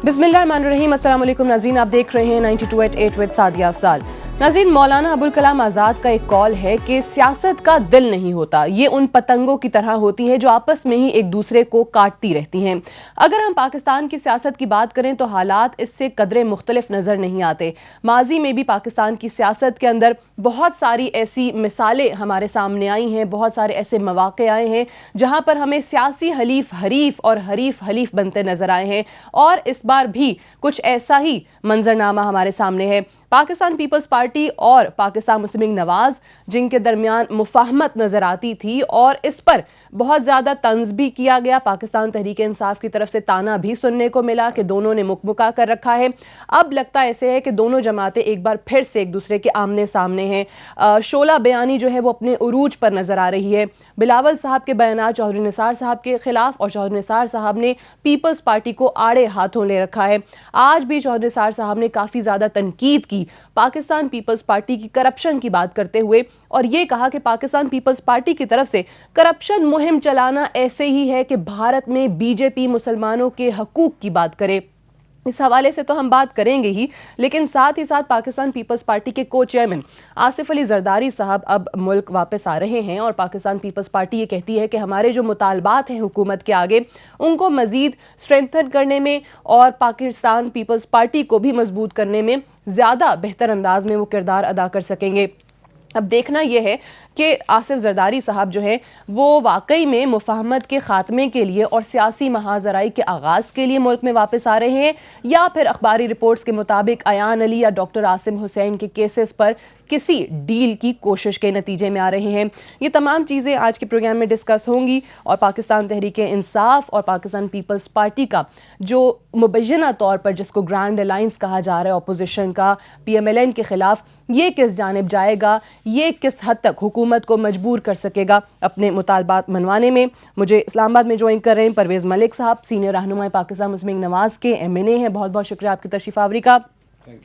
बिस्मिल्लाहिर्रहमानिर्रहीम। अस्सलाम वालेकुम नाज़रीन, आप देख रहे हैं 92.8 विद सादिया अफजाल। नाज़रीन, मौलाना अबुल कलाम आज़ाद का एक कॉल है कि सियासत का दिल नहीं होता, ये उन पतंगों की तरह होती है जो आपस में ही एक दूसरे को काटती रहती हैं। अगर हम पाकिस्तान की सियासत की बात करें तो हालात इससे कदरे मुख्तलिफ नज़र नहीं आते। माजी में भी पाकिस्तान की सियासत के अंदर बहुत सारी ऐसी मिसालें हमारे सामने आई हैं, बहुत सारे ऐसे मौक़े आए हैं जहाँ पर हमें सियासी हलीफ हरीफ और हरीफ हलीफ बनते नजर आए हैं, और इस बार भी कुछ ऐसा ही मंजरनामा हमारे सामने है। पाकिस्तान पीपल्स पार्टी और पाकिस्तान मुस्लिम लीग नवाज, जिनके दरमियान मुफाहमत नजर आती थी और इस पर बहुत ज़्यादा तंज भी किया गया, पाकिस्तान तहरीक इंसाफ की तरफ से ताना भी सुनने को मिला कि दोनों ने मुकमुका कर रखा है। अब लगता ऐसे है कि दोनों जमातें एक बार फिर से एक दूसरे के आमने सामने हैं। शोला बयानी जो है वो अपने उरूज पर नजर आ रही है। बिलावल साहब के बयान चौधरी निसार साहब के खिलाफ, और चौधरी निसार साहब ने पीपल्स पार्टी को आड़े हाथों ले रखा है। आज भी चौधरी निसार साहब ने काफ़ी ज़्यादा तनकीद की पाकिस्तान पीपल्स पार्टी की करप्शन की बात करते हुए, और ये कहा कि पाकिस्तान पीपल्स पार्टी की तरफ से करप्शन मुहिम चलाना ऐसे ही है कि भारत में बीजेपी मुसलमानों के हकूक की बात करे। इस हवाले से तो हम बात करेंगे ही, लेकिन साथ ही साथ पाकिस्तान पीपल्स पार्टी के को चेयरमैन आसिफ अली जरदारी साहब अब मुल्क वापस आ रहे हैं, और पाकिस्तान पीपल्स पार्टी ये कहती है कि हमारे जो मुतालबात हैं हुकूमत के आगे, उनको मज़ीद स्ट्रेंथन करने में और पाकिस्तान पीपल्स पार्टी को भी मजबूत करने में ज़्यादा बेहतर अंदाज में वो किरदार अदा कर सकेंगे। अब देखना यह है कि आसिफ जरदारी साहब जो है वो वाकई में मुफाहमत के ख़ात्मे के लिए और सियासी महाजराई के आगाज़ के लिए मुल्क में वापस आ रहे हैं, या फिर अखबारी रिपोर्ट्स के मुताबिक अयान अली या डॉक्टर आसिम हुसैन के केसेस पर किसी डील की कोशिश के नतीजे में आ रहे हैं। ये तमाम चीज़ें आज के प्रोग्राम में डिस्कस होंगी, और पाकिस्तान तहरीक इंसाफ और पाकिस्तान पीपल्स पार्टी का जो मुबैना तौर पर जिसको ग्रैंड अलायंस कहा जा रहा है अपोजिशन का PMLN के ख़िलाफ़, ये किस जानिब जाएगा, ये किस हद तक हुकूमत को मजबूर कर सकेगा अपने मुतालबात मनवाने में। मुझे इस्लामाबाद में ज्वाइन कर रहे हैं परवेज़ मलिक साहब, सीनियर रहनुमा पाकिस्तान मुस्लिम लीग नवाज के MNA हैं। बहुत बहुत शुक्रिया आपकी तशरीफ़ आवरी का।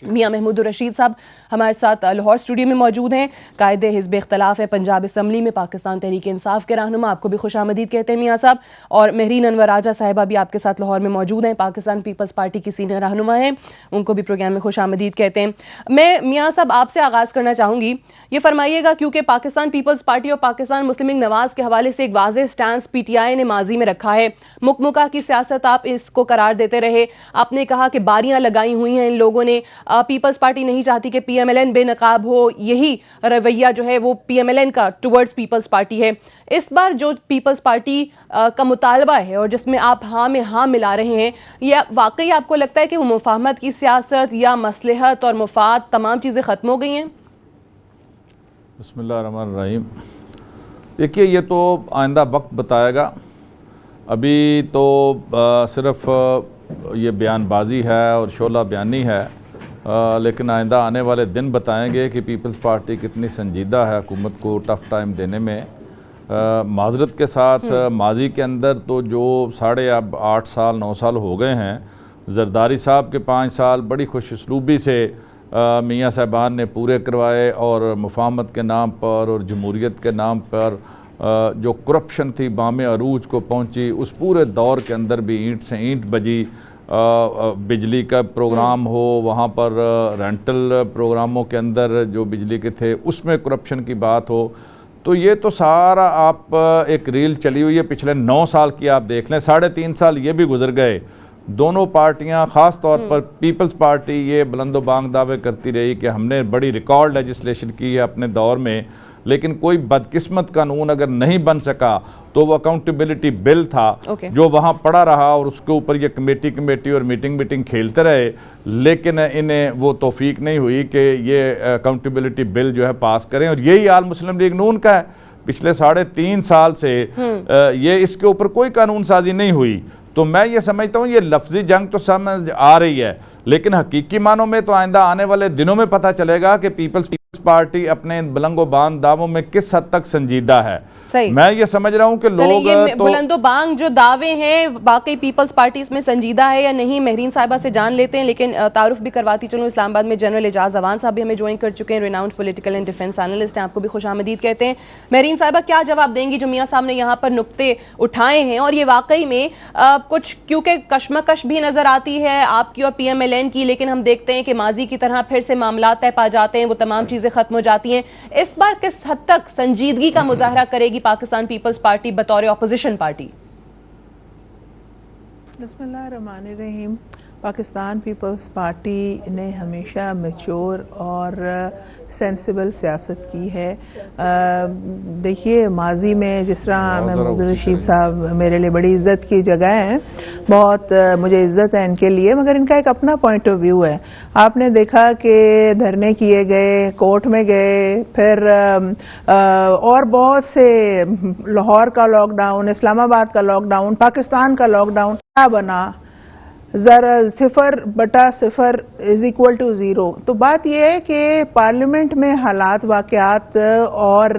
मियाँ महमूद रशीद साहब हमारे साथ लाहौर स्टूडियो में मौजूद हैं, कायदे हिज़्ब इख्तलाफ है पंजाब असम्बली में, पाकिस्तान तहरीक इंसाफ के रहनुमा, आपको भी खुश आमदीद कहते हैं मियाँ साहब। और महरीन अनवर राजा साहिबा भी आपके साथ लाहौर में मौजूद हैं, पाकिस्तान पीपल्स पार्टी की सीनियर रहनुमा हैं, उनको भी प्रोग्राम में खुश आमदीद कहते हैं। मैं मियाँ साहब आपसे आगाज़ करना चाहूँगी, ये फरमाइएगा, क्योंकि पाकिस्तान पीपल्स पार्टी और पाकिस्तान मुस्लिम लीग नवाज के हवाले से एक वाज़ेह स्टैंस PTI ने माजी में रखा है। मुकमुका की सियासत आप इसको करार देते रहे, आपने कहा कि बारियाँ लगाई हुई हैं इन लोगों ने, पीपल्स पार्टी नहीं चाहती कि PMLN बेनकाब हो, यही रवैया जो है वो PMLN का टुवर्ड्स पीपल्स पार्टी है। इस बार जो पीपल्स पार्टी का मुतालबा है और जिसमें आप हाँ में हाँ मिला रहे हैं, या वाकई आपको लगता है कि वो मुफाहमत की सियासत या मसलहत और मुफाद तमाम चीज़ें ख़त्म हो गई हैं? बिस्मिल्लाहिर्रहमानिर्रहीम। देखिए, ये तो आइंदा वक्त बताएगा। अभी तो सिर्फ ये बयानबाजी है और शोला बयानी है, लेकिन आइंदा आने वाले दिन बताएंगे कि पीपल्स पार्टी कितनी संजीदा है हुकूमत को टफ़ टाइम देने में। माजरत के साथ माजी के अंदर तो जो 8.5 साल 9 साल हो गए हैं, जरदारी साहब के 5 साल बड़ी खुश उसलूबी से मियाँ साहबान ने पूरे करवाए, और मुफाहमत के नाम पर और जमहूरियत के नाम पर जो करप्शन थी बामे अरूज को पहुँची, उस पूरे दौर के अंदर भी ईंट से ईंट बजी। बिजली का प्रोग्राम हो, वहाँ पर रेंटल प्रोग्रामों के अंदर जो बिजली के थे उसमें करप्शन की बात हो, तो ये तो सारा आप एक रील चली हुई है पिछले 9 साल की, आप देख लें। 3.5 साल ये भी गुजर गए। दोनों पार्टियां, ख़ास तौर पर पीपल्स पार्टी ये बुलंदोबांग दावे करती रही कि हमने बड़ी रिकॉर्ड लेजिस्लेशन की है अपने दौर में, लेकिन कोई बदकिस्मत कानून अगर नहीं बन सका तो वो अकाउंटेबिलिटी बिल था जो वहाँ पड़ा रहा, और उसके ऊपर ये कमेटी और मीटिंग खेलते रहे, लेकिन इन्हें वो तौफीक नहीं हुई कि ये अकाउंटेबिलिटी बिल जो है पास करें। और यही हाल मुस्लिम लीग नून का है, पिछले 3.5 साल से ये इसके ऊपर कोई कानून साजी नहीं हुई। तो मैं ये समझता हूँ ये लफ्जी जंग तो समझ आ रही है, लेकिन हकीकी मानों में तो आइंदा आने वाले दिनों में पता चलेगा कि पीपल्स पार्टी अपने इन बुलंदो-बांग दावों में किस हद तक संजीदा है। सही। मैं ये समझ रहा हूं कि लोग तो बुलंदो-बांग जो दावे हैं वाकई पीपल्स पार्टी इसमें संजीदा है या नहीं, महरीन साहिबा से जान लेते हैं। लेकिन तारुफ भी करवाती चलूं, इस्लामाबाद में जनरल एजाज अवान साहब भी हमें ज्वाइन कर चुके हैं, renowned political and defence analyst हैं, आपको भी खुशामदीद कहते हैं। महरीन साहिबा, क्या जवाब देंगी जो मियां साहब ने यहाँ पर नुक्ते उठाए हैं, और ये वाकई में कुछ क्योंकि कशमकश भी नजर आती है आपकी और PMLN की, लेकिन हम देखते हैं कि माजी की तरह फिर से मामला तय पा जाते हैं, वो तमाम चीजें खत्म हो जाती हैं। इस बार किस हद तक संजीदगी का मुजाहरा करेगी पाकिस्तान पीपल्स पार्टी बतौर ऑपोजिशन पार्टी? बिस्मिल्लाहिर्रहमानिर्रहीम। पाकिस्तान पीपल्स पार्टी ने हमेशा मैच्योर और सेंसिबल सियासत की है। देखिए, माजी में जिस तरह महमूद रशीद साहब मेरे लिए बड़ी इज़्ज़त की जगह हैं, बहुत मुझे इज़्ज़त है इनके लिए, मगर इनका एक अपना पॉइंट ऑफ व्यू है। आपने देखा कि धरने किए गए, कोर्ट में गए, फिर और बहुत से, लाहौर का लॉकडाउन, इस्लामाबाद का लॉकडाउन, पाकिस्तान का लॉकडाउन क्या बना, ज़रा 0/0 इज इक्वल टू 0। तो बात यह है कि पार्लियामेंट में हालात वाक़यात और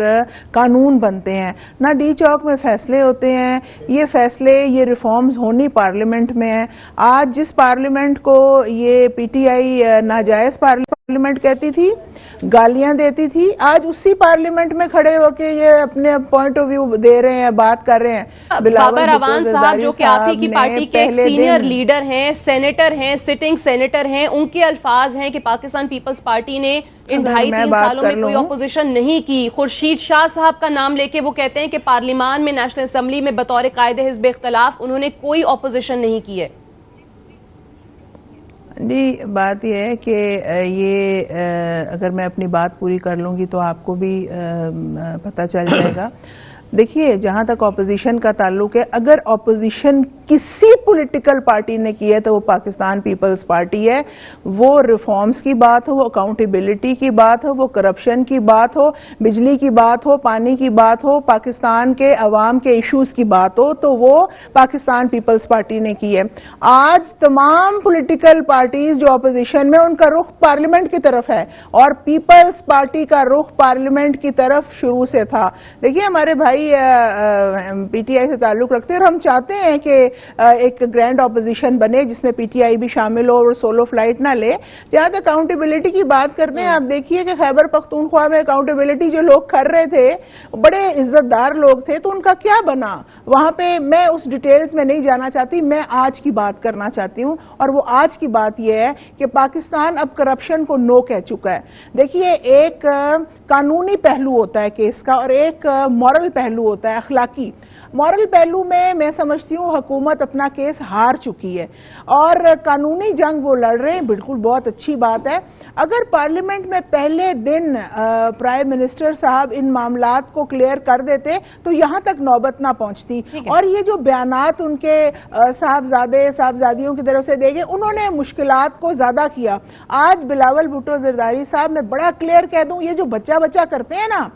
कानून बनते हैं, ना डी चौक में फ़ैसले होते हैं। ये फ़ैसले, ये रिफॉर्म्स होनी पार्लियामेंट में है। आज जिस पार्लियामेंट को ये PTI नाजायज़ पार्लियामेंट कहती थी, गालियां देती थी, आज उसी पार्लियामेंट में खड़े होके ये अपने पॉइंट ऑफ व्यू दे रहे हैं, बात कर रहे हैं। बाबर अवान साहब जो कि आप ही की पार्टी के सीनियर लीडर हैं, सेनेटर हैं, सिटिंग सेनेटर हैं, उनके अल्फाज हैं कि पाकिस्तान पीपल्स पार्टी ने इन 2.5-3 सालों में कोई ऑपोजिशन नहीं की। खुर्शीद शाह साहब का नाम लेके वो कहते हैं कि पार्लियामान में, नेशनल असेंबली में बतौर कायदे हिज़्ब इख्तिलाफ उन्होंने कोई ऑपोजिशन नहीं की है। जी, बात यह है कि ये अगर मैं अपनी बात पूरी कर लूँगी तो आपको भी पता चल जाएगा। देखिए, जहाँ तक ऑपोजिशन का ताल्लुक है, अगर ऑपोजिशन किसी पॉलिटिकल पार्टी ने की है तो वो पाकिस्तान पीपल्स पार्टी है। वो रिफॉर्म्स की बात हो, वो अकाउंटेबिलिटी की बात हो, वो करप्शन की बात हो, बिजली की बात हो, पानी की बात हो, पाकिस्तान के अवाम के इश्यूज की बात हो, तो वो पाकिस्तान पीपल्स पार्टी ने की है। आज तमाम पॉलिटिकल पार्टीज जो ऑपोजिशन में, उनका रुख पार्लियामेंट की तरफ है, और पीपल्स पार्टी का रुख पार्लियामेंट की तरफ शुरू से था। देखिए, हमारे भाई PTI से ताल्लुक रखते हैं और हम चाहते हैं कि एक ग्रैंड ऑपोजिशन बने जिसमें PTI भी शामिल हो और सोलो फ्लाइट ना ले। जहां तक अकाउंटेबिलिटी की बात करते हैं, आप देखिए कि खैबर पख्तूनख्वा में अकाउंटेबिलिटी जो लोग कर रहे थे, बड़े इज्जतदार लोग थे, तो उनका क्या बना वहां पे, मैं उस डिटेल्स में नहीं जाना चाहती। मैं आज की बात करना चाहती हूं, और वो आज की बात यह है कि पाकिस्तान अब करप्शन को नो कह चुका है। देखिए, एक कानूनी पहलू होता है केस का और एक मॉरल पहलू होता है, अखलाकी। मॉरल पहलू में मैं समझती हूँ हुकूमत अपना केस हार चुकी है और कानूनी जंग वो लड़ रहे हैं, बिल्कुल बहुत अच्छी बात है। अगर पार्लियामेंट में पहले दिन प्राइम मिनिस्टर साहब इन मामलात को क्लियर कर देते तो यहाँ तक नौबत ना पहुँचती। और ये जो बयानात उनके साहबजादियों की तरफ से देंगे, उन्होंने मुश्किलात को ज़्यादा किया। आज बिलावल भुट्टो जरदारी साहब, मैं बड़ा क्लियर कह दूँ, ये जो बच्चा बच्चा करते हैं ना,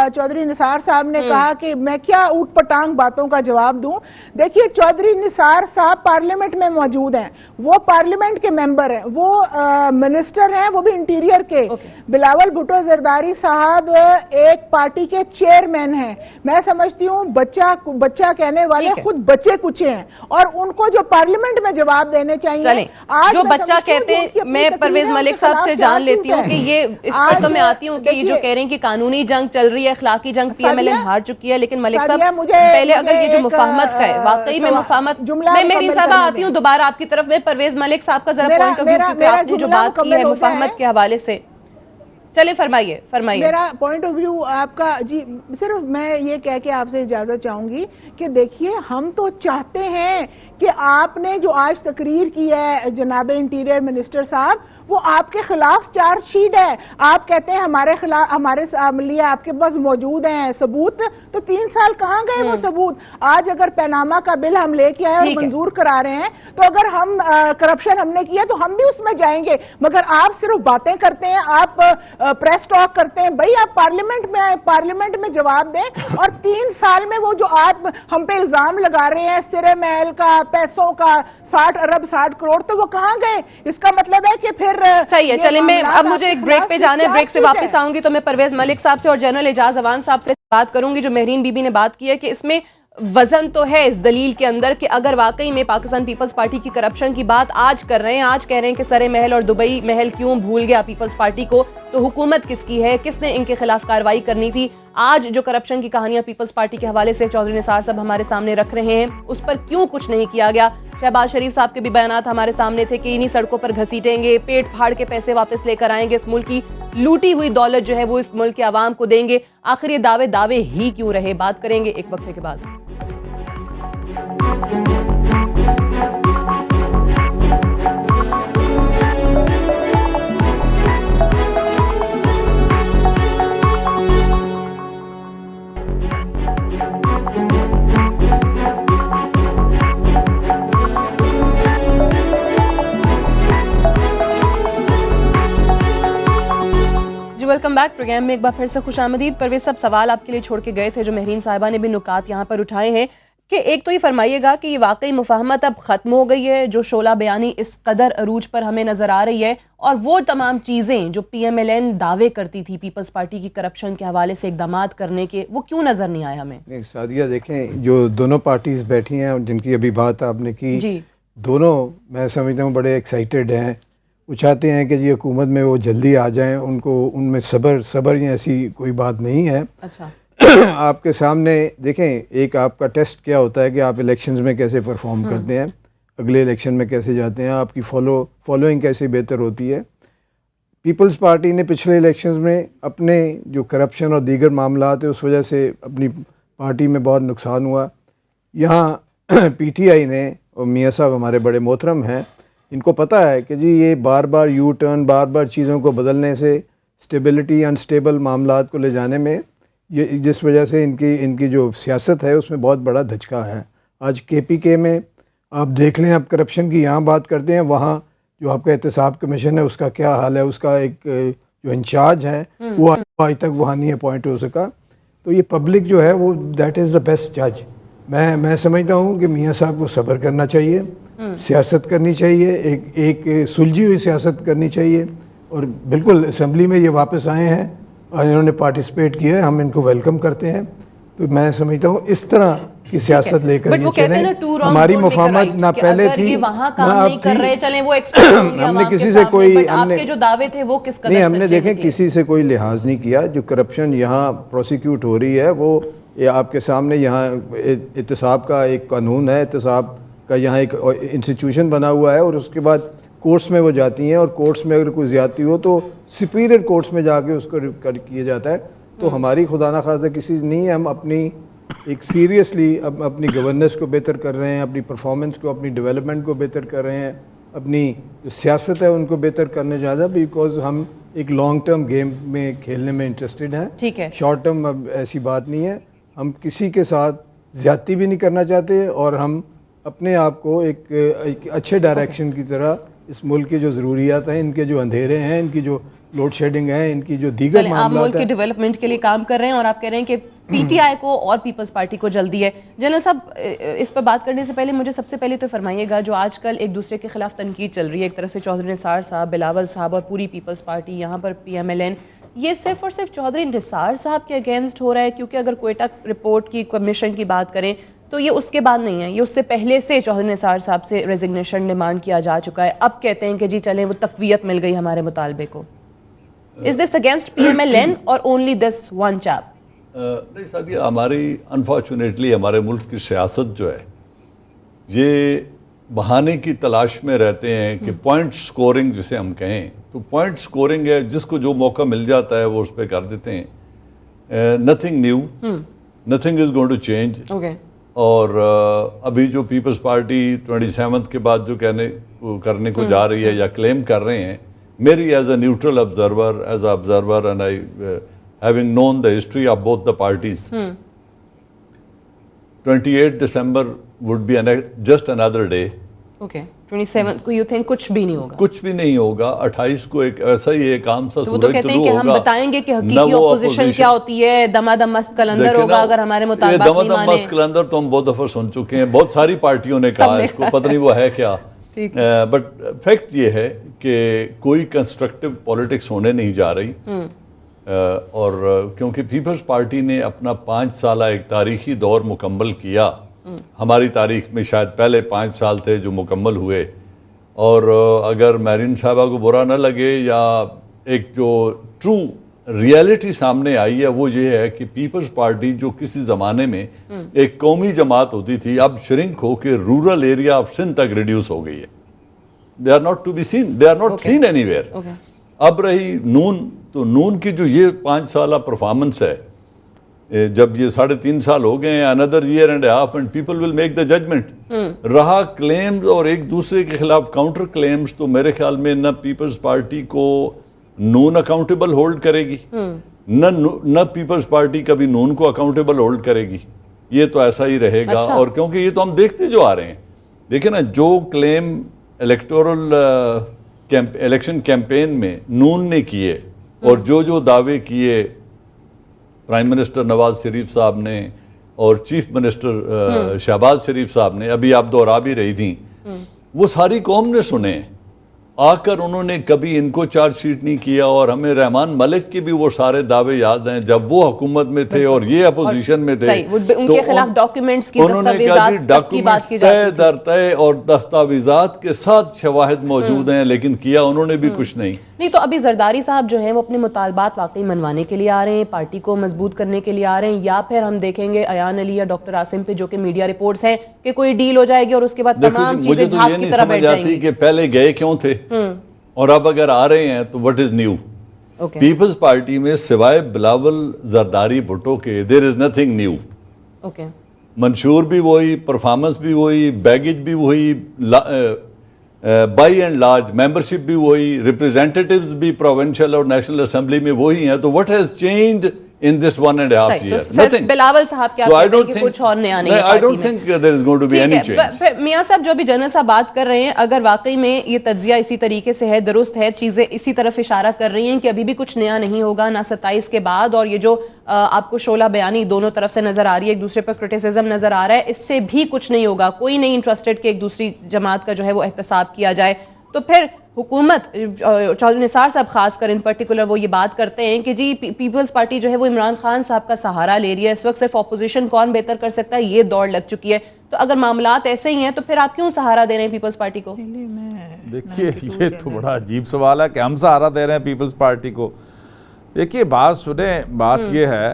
चौधरी निसार साहब ने कहा कि मैं क्या ऊट पटांग बातों का जवाब दूं। देखिए, चौधरी निसार साहब पार्लियामेंट में मौजूद हैं, वो पार्लियामेंट के मेंबर हैं, वो मिनिस्टर हैं, वो भी इंटीरियर के। बिलावल भुट्टो जरदारी साहब एक पार्टी के चेयरमैन हैं। मैं समझती हूँ बच्चा कहने वाले खुद बच्चे कुचे हैं और उनको जो पार्लियामेंट में जवाब देने चाहिए। आज जो बच्चा कहते हैं, मैं परवेज मलिक साहब से जान लेती हूँ कि ये इस पर तो मैं आती हूँ कि ये जो कह रहे हैं कि कानूनी जंग चल रही है, अखलाकी जंग PMLN हार चुकी है, लेकिन मलिक साहब पहले अगर ये जो मुफाहमत का है, वाकई में मुफाहमत, मैं मेहरीन साहब आती हूँ दोबारा आपकी तरफ में, परवेज मलिक साहब का जरा पॉइंट ऑफ व्यू, क्योंकि आपने जो बात की है मुफाहमत के हवाले से, चलिए फरमाइए। मेरा पॉइंट ऑफ व्यू आपका जी, सिर्फ मैं ये कह के आपसे इजाजत चाहूंगी कि देखिए, हम तो चाहते हैं कि आपने जो आज तकरीर की है जनाब इंटीरियर मिनिस्टर साहब, वो आपके खिलाफ चार्जशीट है। आप कहते हैं हमारे खिलाफ, हमारे लिए आपके पास मौजूद हैं सबूत, तो 3 साल कहाँ गए वो सबूत? आज अगर पैनामा का बिल हम लेके आए और मंजूर करा रहे हैं, तो अगर हम करप्शन हमने किया तो हम भी उसमें जाएंगे, मगर आप सिर्फ बातें करते हैं। आप प्रेस टॉक करते हैं। भाई आप पार्लियामेंट में आए, पार्लियामेंट में जवाब दें। और 3 साल में वो जो आप हम पे इल्जाम लगा रहे हैं सिरे महल का, पैसों का 60 अरब 60 करोड़, तो वो कहाँ गए? इसका मतलब है कि फिर सही है। चलिए, मैं अब मुझे एक ब्रेक पे जाना है, ब्रेक से वापस आऊंगी तो मैं परवेज मलिक साहब से और जनरल एजाज अवान साहब से बात करूंगी। जो महरीन बीबी ने बात की है कि इसमें वजन तो है इस दलील के अंदर कि अगर वाकई में पाकिस्तान पीपल्स पार्टी की करप्शन की बात आज कर रहे हैं, आज कह रहे हैं कि सरे महल और दुबई महल क्यों भूल गया पीपल्स पार्टी को, तो हुकूमत किसकी है, किसने इनके खिलाफ कार्रवाई करनी थी? आज जो करप्शन की कहानियां पीपल्स पार्टी के हवाले से चौधरी निसार साहब हमारे सामने रख रहे हैं, उस पर क्यों कुछ नहीं किया गया? शहबाज शरीफ साहब के भी बयानात हमारे सामने थे कि इन्हीं सड़कों पर घसीटेंगे, पेट फाड़ के पैसे वापस लेकर आएंगे, इस मुल्क की लूटी हुई दौलत जो है वो इस मुल्क के आवाम को देंगे। आखिर ये दावे ही क्यों रहे? बात करेंगे एक वक्फे के बाद। Welcome back. प्रोग्राम में एक बार फिर से खुशामदीद। परवेज साहब, सवाल आपके लिए छोड़ के गए थे जो महरीन साहिबा ने भी नुकात यहाँ पर उठाए हैं कि एक तो ये फरमाइएगा कि ये वाकई मुफाहमत अब खत्म हो गई है जो शोला बयानी इस कदर अरूज पर हमें नजर आ रही है, और वो तमाम चीजें जो PMLN दावे करती थी पीपल्स पार्टी की करप्शन के हवाले से इकदाम करने के, वो क्यों नजर नहीं आए हमें? नहीं सादिया, देखें जो दोनों पार्टीज बैठी हैं और जिनकी अभी बात आपने की जी, दोनों मैं समझता हूँ बड़े एक्साइटेड हैं। वो चाहते हैं कि जी हुकूमत में वो जल्दी आ जाएं, उनको उनमें सब्र या ऐसी कोई बात नहीं है। अच्छा। आपके सामने देखें, एक आपका टेस्ट क्या होता है कि आप इलेक्शंस में कैसे परफॉर्म करते हैं, अगले इलेक्शन में कैसे जाते हैं, आपकी फॉलोइंग कैसे बेहतर होती है। पीपल्स पार्टी ने पिछले इलेक्शंस में अपने जो करप्शन और दीगर मामलात है उस वजह से अपनी पार्टी में बहुत नुकसान हुआ। यहाँ PTI ने, और मियाँ साहब हमारे बड़े मोहतरम हैं, इनको पता है कि जी ये बार बार यू टर्न, बार बार चीज़ों को बदलने से स्टेबिलिटी अनस्टेबल मामलात को ले जाने में ये जिस वजह से इनकी जो सियासत है उसमें बहुत बड़ा धचका है। आज KPK में आप देख लें, आप करप्शन की यहाँ बात करते हैं, वहाँ जो आपका एहतसाब कमीशन है उसका क्या हाल है, उसका एक जो इंचार्ज है वो आज तक वहाँ नहीं अपॉइंट हो सका। तो ये पब्लिक जो है वो दैट इज़ द बेस्ट जज। मैं समझता हूँ कि मियाँ साहब को सब्र करना चाहिए, सियासत करनी चाहिए, एक सुलझी हुई सियासत करनी चाहिए। और बिल्कुल असम्बली में ये वापस आए हैं और इन्होंने पार्टिसिपेट किया है, हम इनको वेलकम करते हैं। तो मैं समझता हूँ इस तरह की सियासत लेकर ये चलें। हमारी मुफाहमत ना पहले थी ना अब थी। हमने किसी से कोई आपके जो दावे थे वो किस कदर नहीं, हमने देखें किसी से कोई लिहाज नहीं किया। जो करप्शन यहाँ प्रोसिक्यूट हो रही है वो ये आपके सामने, यहाँ एहतसाब का एक कानून है, एहतसाब का यहाँ एक इंस्टीट्यूशन बना हुआ है और उसके बाद कोर्ट्स में वो जाती हैं और कोर्ट्स में अगर कोई ज़्यादती हो तो सुपीरियर कोर्ट्स में जाके उसको किया जाता है। तो हमारी खुदा ना खासा किसी नहीं है, हम अपनी एक सीरियसली अपनी गवर्नेंस को बेहतर कर रहे हैं, अपनी परफॉर्मेंस को, अपनी डेवलपमेंट को बेहतर कर रहे हैं, अपनी जो सियासत है उनको बेहतर करने जा रहे हैं, बिकॉज हम एक लॉन्ग टर्म गेम में खेलने में इंटरेस्टेड हैं। ठीक है, शॉर्ट टर्म अब ऐसी बात नहीं है। हम किसी के साथ ज़्यादती भी नहीं करना चाहते और हम अपने आप को एक अच्छे डायरेक्शन की तरह इस मुल्क की जो ज़रूरियात हैं, इनके जो अंधेरे हैं, इनकी जो लोड शेडिंग है, इनकी जो दीगर आप मामलात मुल्क के डेवलपमेंट के लिए काम कर रहे हैं और आप कह रहे हैं कि PTI को और पीपल्स पार्टी को जल्दी है। जनरल साहब, इस पर बात करने से पहले मुझे सबसे पहले तो फरमाइएगा, जो आजकल एक दूसरे के खिलाफ तनकीद चल रही है, एक तरफ से चौधरी निसार साहब, बिलावल साहब और पूरी पीपल्स पार्टी, यहाँ पर PMLN, ये सिर्फ और सिर्फ चौधरी निसार साहब के अगेंस्ट हो रहा है? क्योंकि अगर क्वेटा रिपोर्ट की कमीशन की बात करें तो ये उसके बाद नहीं है, ये उससे पहले से चौधरी निसार साहब से रेजिग्नेशन डिमांड किया जा चुका है। अब कहते हैं कि जी चलें वो तकवीयत मिल गई हमारे मुतालबे को। इज दिस अगेंस्ट PMLN और ओनली दिस वन चैप? नहीं सादिया, हमारी अनफॉर्चुनेटली हमारे मुल्क की सियासत जो है ये बहाने की तलाश में रहते हैं कि पॉइंट स्कोरिंग जिसे हम कहें, तो पॉइंट स्कोरिंग है, जिसको जो मौका मिल जाता है वो उस पर कर देते हैं। Nothing new, nothing is going to change. और अभी जो पीपल्स पार्टी 27 के बाद जो करने को जा रही है या क्लेम कर रहे हैं, मेरी as a neutral observer, as a observer and I having known the history of both the parties, 28 December would be just another day okay 27 को यू थिंक कुछ भी नहीं होगा? कुछ भी नहीं होगा। 28 को एक ऐसा ही एक आम सा तो वो तो सूरज कहते हैं तुलू कि होगा। हम बताएंगे कि न हकीकी वो ऑपोजिशन क्या होती है, दमादम मस्त कलंदर देखिए होगा ना, अगर हमारे ये मुताबिक नहीं दमादम माने। मस्त कलंदर तो हम बहुत दफा सुन चुके हैं, बहुत सारी पार्टियों ने कहा सबने इसको, पता नहीं वो है क्या। बट फैक्ट ये है कि कोई कंस्ट्रक्टिव पॉलिटिक्स होने नहीं जा रही। और क्योंकि पीपल्स पार्टी ने अपना 5 साल एक तारीखी दौर मुकम्मल किया, हमारी तारीख में शायद पहले 5 साल थे जो मुकम्मल हुए। और अगर मैरिन साहबा को बुरा न लगे या एक जो ट्रू रियलिटी सामने आई है वो ये है कि पीपल्स पार्टी जो किसी ज़माने में एक कौमी जमात होती थी, अब श्रिंक होकर रूरल एरिया ऑफ सिंध तक रिड्यूस हो गई है। They are not to be seen, they are not seen anywhere. अब रही नून, तो नून की जो ये 5 साल परफॉर्मेंस है, जब ये 3.5 साल हो गए हैं, another year and half and people will make the judgement. रहा क्लेम्स और एक दूसरे के खिलाफ काउंटर क्लेम्स, तो मेरे ख्याल में न पीपल्स पार्टी को नून अकाउंटेबल होल्ड करेगी, न पीपल्स पार्टी कभी नून को अकाउंटेबल होल्ड करेगी। ये तो ऐसा ही रहेगा। अच्छा। और क्योंकि ये तो हम देखते जो आ रहे हैं, देखिए ना, जो क्लेम इलेक्टोरल इलेक्शन कैंपेन में नून ने किए और जो दावे किए प्राइम मिनिस्टर नवाज शरीफ साहब ने और चीफ मिनिस्टर शहबाज शरीफ साहब ने, अभी आप दोहरा भी रही थी, वो सारी कौम ने सुने। आकर उन्होंने कभी इनको चार्जशीट नहीं किया। और हमें रहमान मलिक के भी वो सारे दावे याद हैं, जब वो हुकूमत में थे और ये अपोजिशन में थे, उनके खिलाफ डॉक्यूमेंट्स की, उन्होंने कहा कि डॉक्यूमेंट्स तय दर तय और दस्तावेजात के साथ शवाहिद मौजूद हैं, लेकिन किया उन्होंने भी कुछ नहीं। तो अभी जरदारी साहब जो हैं वो अपने मुतालबात वाकई मनवाने के लिए आ रहे हैं, पार्टी को मजबूत करने के लिए आ रहे हैं, या फिर हम देखेंगे अयान अली या डॉक्टर आसिम पे जो कि मीडिया रिपोर्ट्स हैं कि कोई डील हो जाएगी और उसके बाद तमाम चीजें झाग की तरह बैठ जाएंगी। कि पहले गए क्यों थे और अब अगर आ रहे हैं तो what is new. People's party में सिवाय बिलावल जरदारी भुट्टो के देयर इज नथिंग न्यू। मंशूर भी वही, परफॉर्मेंस भी वही, बैगेज भी वही, बाई एंड लार्ज मेंबरशिप भी वही, रिप्रेजेंटेटिव्स भी प्रोविंशियल और नेशनल असेंबली में वही हैं। तो what has changed in this 1.5 years? Nothing. Bilawal साहब क्या कहते हैं कि कुछ और नया नहीं है I don't think there is going to be any change. मियां साहब जो अभी जनरल साहब बात कर रहे हैं, अगर वाकई में ये तज्जिया इसी तरीके से है, दुरुस्त है, चीजें इसी तरफ इशारा कर रही हैं कि अभी भी कुछ नया नहीं होगा ना 27 के बाद, और ये जो आपको शोला बयानी दोनों तरफ से नजर आ रही है, एक दूसरे पर क्रिटिसिज्म नजर आ रहा है, इससे भी कुछ नहीं होगा, कोई नहीं इंटरेस्टेड कि एक दूसरी जमात का जो है वो एहतसाब किया जाए, तो फिर हुकूमत, चौधरी निसार साहब खासकर इन पर्टिकुलर वो ये बात करते हैं कि जी पीपल्स पार्टी जो है वो इमरान खान साहब का सहारा ले रही है, इस वक्त सिर्फ ऑपोजिशन कौन बेहतर कर सकता है ये दौड़ लग चुकी है। तो अगर मामलात ऐसे ही हैं तो फिर आप क्यों सहारा दे रहे हैं पीपल्स पार्टी को? देखिए, ये तो बड़ा अजीब सवाल है कि हम सहारा दे रहे हैं पीपल्स पार्टी को। देखिए, बात सुने, बात ये है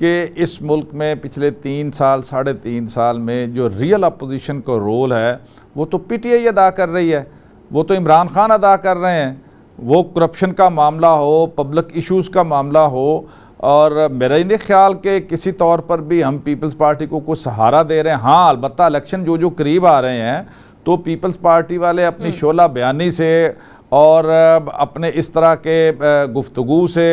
कि इस मुल्क में पिछले 3 साल 3.5 साल में जो रियल अपोजिशन का रोल है वो तो पीटीआई अदा कर रही है, वो तो इमरान खान अदा कर रहे हैं। वो करप्शन का मामला हो, पब्लिक इश्यूज़ का मामला हो, और मेरा नहीं ख्याल कि किसी तौर पर भी हम पीपल्स पार्टी को कुछ सहारा दे रहे हैं। हाँ, अलबत्ता इलेक्शन जो करीब आ रहे हैं तो पीपल्स पार्टी वाले अपनी शोला बयानी से और अपने इस तरह के गुफ्तगू से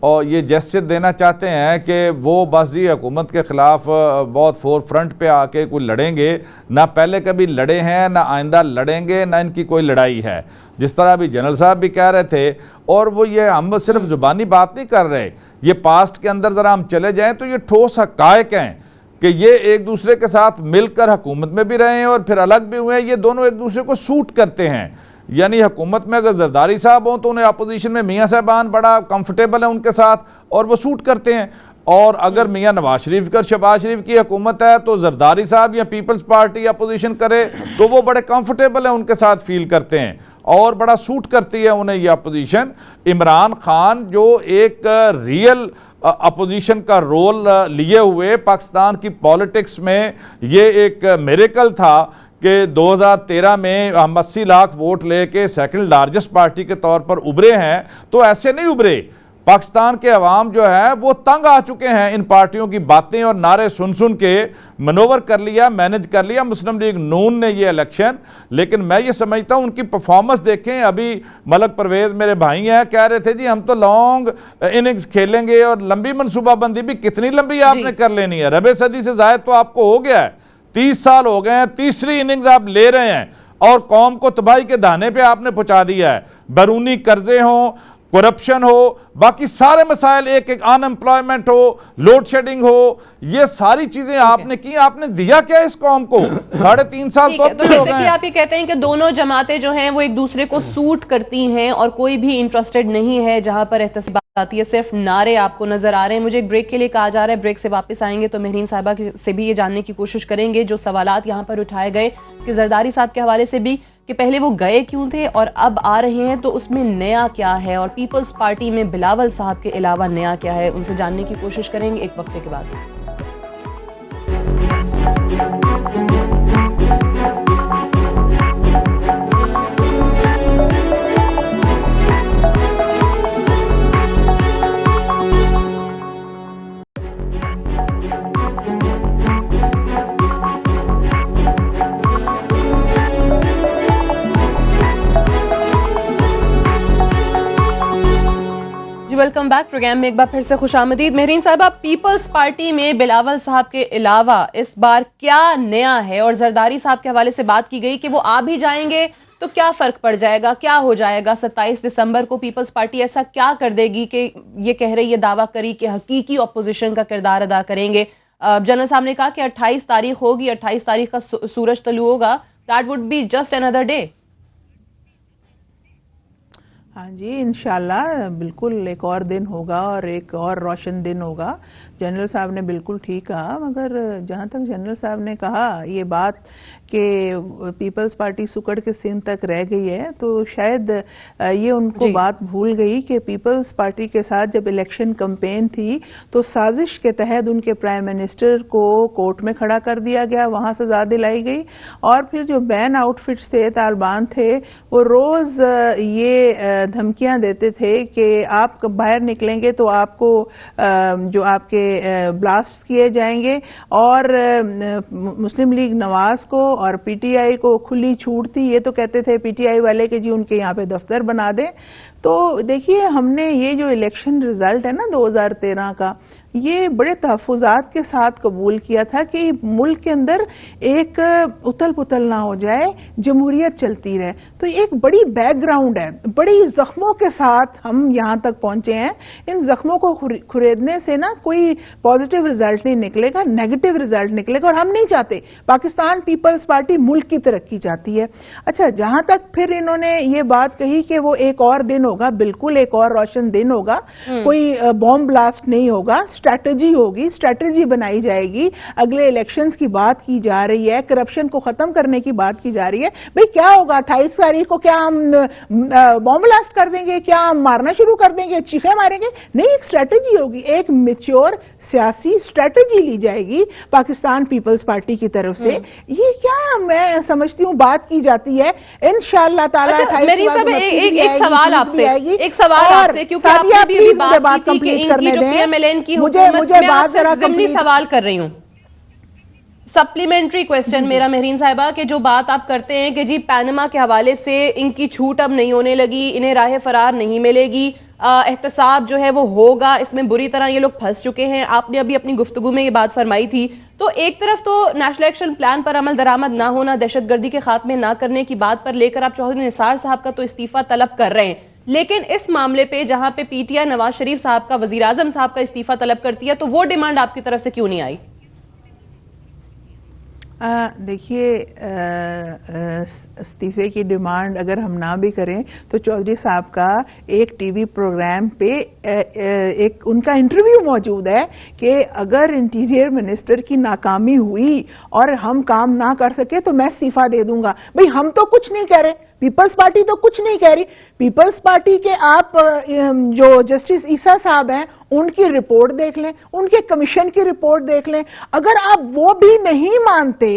और ये जेस्चर देना चाहते हैं कि वो बस जी हुकूमत के ख़िलाफ़ बहुत फोर फ्रंट पे आके कोई लड़ेंगे, ना पहले कभी लड़े हैं ना आइंदा लड़ेंगे, ना इनकी कोई लड़ाई है, जिस तरह अभी जनरल साहब भी कह रहे थे। और वो ये हम सिर्फ ज़ुबानी बात नहीं कर रहे, ये पास्ट के अंदर ज़रा हम चले जाएँ तो ये ठोस हक़ाइक़ हैं कि ये एक दूसरे के साथ मिलकर हुकूमत में भी रहे हैं और फिर अलग भी हुए हैं। ये दोनों एक दूसरे को सूट करते हैं। यानी हुकूमत में अगर जरदारी साहब हों तो उन्हें अपोजिशन में मियाँ साहबान बड़ा कंफर्टेबल है उनके साथ और वो सूट करते हैं, और अगर मियाँ नवाज शरीफ का शहबाज शरीफ की हुकूमत है तो जरदारी साहब या पीपल्स पार्टी अपोजिशन करे तो वो बड़े कंफर्टेबल है उनके साथ फील करते हैं और बड़ा सूट करती है उन्हें ये अपोजिशन। इमरान खान जो एक रियल अपोजिशन का रोल लिए हुए पाकिस्तान की पॉलिटिक्स में, ये एक मिरेकल था कि 2013 में हम 80 लाख वोट लेके सेकंड लार्जेस्ट पार्टी के तौर पर उभरे हैं। तो ऐसे नहीं उभरे, पाकिस्तान के अवाम जो है वो तंग आ चुके हैं इन पार्टियों की बातें और नारे सुन सुन के, मनोवर कर लिया, मैनेज कर लिया मुस्लिम लीग नून ने ये इलेक्शन। लेकिन मैं ये समझता हूँ उनकी परफॉर्मेंस देखें। अभी मलक परवेज़ मेरे भाई हैं, कह रहे थे जी हम तो लॉन्ग इनिंग्स खेलेंगे और लंबी मनसूबाबंदी भी कितनी लंबी आपने कर लेनी है, रबे सदी से ज़ायद तो आपको हो गया है, 30 साल हो गए हैं, तीसरी इनिंग्स आप ले रहे हैं और कौम को तबाही के दाने पे आपने पहुंचा दिया है। बैरूनी कर्जे हों, करप्शन हो, बाकी सारे मसाइल, एक एक अनएम्प्लॉयमेंट हो, लोड शेडिंग हो, ये सारी चीजें आपने की। आपने दिया क्या इस कौम को? 3.5 साल तो तो जैसे कि आप ये कहते हैं कि दोनों जमातें जो हैं वो एक दूसरे को सूट करती हैं और कोई भी इंटरेस्टेड नहीं है जहां पर एहतसाब आती है, सिर्फ नारे आपको नजर आ रहे हैं। मुझे एक ब्रेक के लिए कहा जा रहा है, ब्रेक से वापस आएंगे तो मेहरीन साहिबा से भी ये जानने की कोशिश करेंगे जो सवालात यहाँ पर उठाए गए कि जरदारी साहब के हवाले से भी, कि पहले वो गए क्यों थे और अब आ रहे हैं तो उसमें नया क्या है, और पीपल्स पार्टी में बिलावल साहब के अलावा नया क्या है, उनसे जानने की कोशिश करेंगे एक वक्फे के बाद। Welcome back. प्रोग्राम में एक बार फिर से खुशामदीद। मेहरीन साहिबा, पीपल्स पार्टी में बिलावल साहब के अलावा इस बार क्या नया है? और जरदारी साहब के हवाले से बात की गई कि वो आ भी जाएंगे तो क्या फर्क पड़ जाएगा, क्या हो जाएगा? 27 दिसंबर को पीपल्स पार्टी ऐसा क्या कर देगी कि ये कह रही है, दावा करी कि हकीकी ऑपोजिशन का किरदार अदा करेंगे। जनरल साहब ने कहा कि 28 तारीख होगी, 28 तारीख का सूरज तलू होगा, that would be just another day. हाँ जी, इंशाल्लाह बिल्कुल एक और दिन होगा और एक और रोशन दिन होगा। जनरल साहब ने बिल्कुल ठीक कहा, मगर जहाँ तक जनरल साहब ने कहा ये बात कि पीपल्स पार्टी सुकड़ के सिंध तक रह गई है, तो शायद ये उनको बात भूल गई कि पीपल्स पार्टी के साथ जब इलेक्शन कैंपेन थी तो साजिश के तहत उनके प्राइम मिनिस्टर को कोर्ट में खड़ा कर दिया गया, वहाँ सजा दिलाई गई। और फिर जो बैन आउटफिट्स थे, तालिबान थे, वो रोज़ ये धमकियां देते थे कि आप बाहर निकलेंगे तो आपको जो आपके ब्लास्ट किए जाएंगे। और मुस्लिम लीग नवाज को और पीटीआई को खुली छूट थी। ये तो कहते थे पीटीआई वाले कि जी उनके यहाँ पे दफ्तर बना दें। तो देखिए, हमने ये जो इलेक्शन रिजल्ट है ना 2013 का, ये बड़े तहफ़्फ़ुज़ात के साथ कबूल किया था कि मुल्क के अंदर एक उथल पुथल ना हो जाए, जमहूरियत चलती रहे। तो एक बड़ी बैकग्राउंड है, बड़ी ज़ख्मों के साथ हम यहाँ तक पहुँचे हैं। इन ज़ख्मों को खुरेदने से ना कोई पॉजिटिव रिजल्ट नहीं निकलेगा, नेगेटिव रिजल्ट निकलेगा। और हम नहीं चाहते, पाकिस्तान पीपल्स पार्टी मुल्क की तरक्की चाहती है। अच्छा, जहाँ तक फिर इन्होंने ये बात कही कि वो एक और दिन होगा, बिल्कुल एक और रोशन दिन होगा, कोई बॉम्ब ब्लास्ट नहीं होगा, स्ट्रैटेजी होगी, स्ट्रैटेजी बनाई जाएगी। अगले इलेक्शंस की बात की जा रही है, करप्शन को खत्म करने की बात की जा रही है। भाई क्या होगा 28 तारीख को? क्या हम बॉम्ब ब्लास्ट कर देंगे? क्या हम मारना शुरू कर देंगे, चीखें मारेंगे? नहीं, एक स्ट्रैटेजी होगी, एक मैच्योर सियासी स्ट्रैटेजी ली जाएगी पाकिस्तान पीपल्स पार्टी की तरफ से। ये क्या मैं समझती हूँ बात की जाती है। इंशाअल्लाह ताला एक सवाल आपसे, क्योंकि आपने भी बात की कि इनकी जो पीएमएलएन की मुझे बात जरा ज़िमनी सवाल कर रही हूँ, सप्लीमेंट्री क्वेश्चन मेरा मेहरीन साहिबा, कि जो बात आप करते हैं कि जी पैनमा के हवाले से इनकी छूट अब नहीं होने लगी, इन्हें राह फरार नहीं मिलेगी, एहतसाब जो है वो होगा, इसमें बुरी तरह ये लोग फंस चुके हैं। आपने अभी अपनी गुफ्तगू में ये बात फरमाई थी। तो एक तरफ तो नेशनल एक्शन प्लान पर अमल दरामद ना होना, दहशतगर्दी के खात्मे ना करने की बात पर लेकर आप चौधरी निसार साहब का तो इस्तीफा तलब कर रहे हैं, लेकिन इस मामले पे जहां पे पीटीआई नवाज शरीफ साहब का, वजीर आजम साहब का इस्तीफा तलब करती है, तो वो डिमांड आपकी तरफ से क्यों नहीं आई? देखिए, इस्तीफे की डिमांड अगर हम ना भी करें तो चौधरी साहब का एक टीवी प्रोग्राम पे एक उनका इंटरव्यू मौजूद है कि अगर इंटीरियर मिनिस्टर की नाकामी हुई और हम काम ना कर सके तो मैं इस्तीफा दे दूंगा। भाई हम तो कुछ नहीं कह रहे, पीपल्स पार्टी तो कुछ नहीं कह रही। पीपल्स पार्टी के आप जो जस्टिस ईसा साहब हैं उनकी रिपोर्ट देख लें, उनके कमीशन की रिपोर्ट देख लें। अगर आप वो भी नहीं मानते,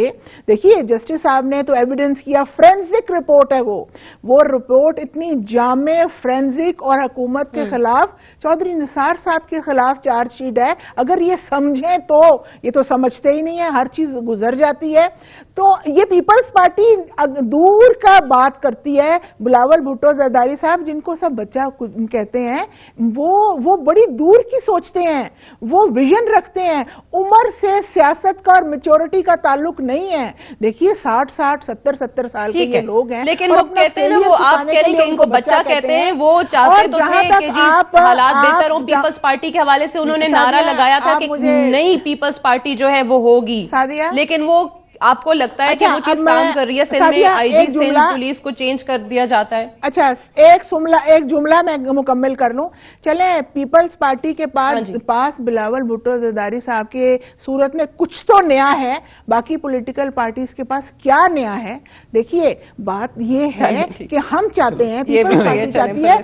देखिए जस्टिस साहब ने तो एविडेंस किया, फोरेंसिक रिपोर्ट है वो रिपोर्ट इतनी जामे, फोरेंसिक और हुकूमत के खिलाफ, चौधरी निसार साहब के खिलाफ चार्जशीट है। अगर ये समझें तो, ये तो समझते ही नहीं है, हर चीज गुजर जाती है। तो ये पीपल्स पार्टी दूर का बात कर करती है बिलावल भुट्टो जरदारी साहब, जिनको सब बच्चा कहते हैं, वो बड़ी दूर की सोचते हैं, वो विजन रखते हैं। उम्र से सियासत का और मेच्योरिटी का ताल्लुक नहीं है। देखिए 60-60, 70-70 साल के ये लोग हैं, लेकिन वो कहते हैं ना, वो आप कह रहे हैं कि इनको बच्चा कहते हैं, वो चाहते तो थे कि जी हालात बेहतर हो। पीपल्स पार्टी के हवाले से उन्होंने नारा लगाया था कि नई पीपल्स पार्टी जो है वो होगी, लेकिन वो आपको लगता है कि वो चीज काम कर रही है? सिंध में आईजी सिंध पुलिस को चेंज कर दिया जाता है। अच्छा, एक जुमला मैं मुकम्मल कर लूं। चले पीपल्स पार्टी के पास बिलावल भुट्टो जरदारी साहब के सूरत में कुछ तो नया है, बाकी पॉलिटिकल पार्टीज के पास क्या नया है? देखिए बात ये है कि हम चाहते हैं, पीपल्स पार्टी चाहती है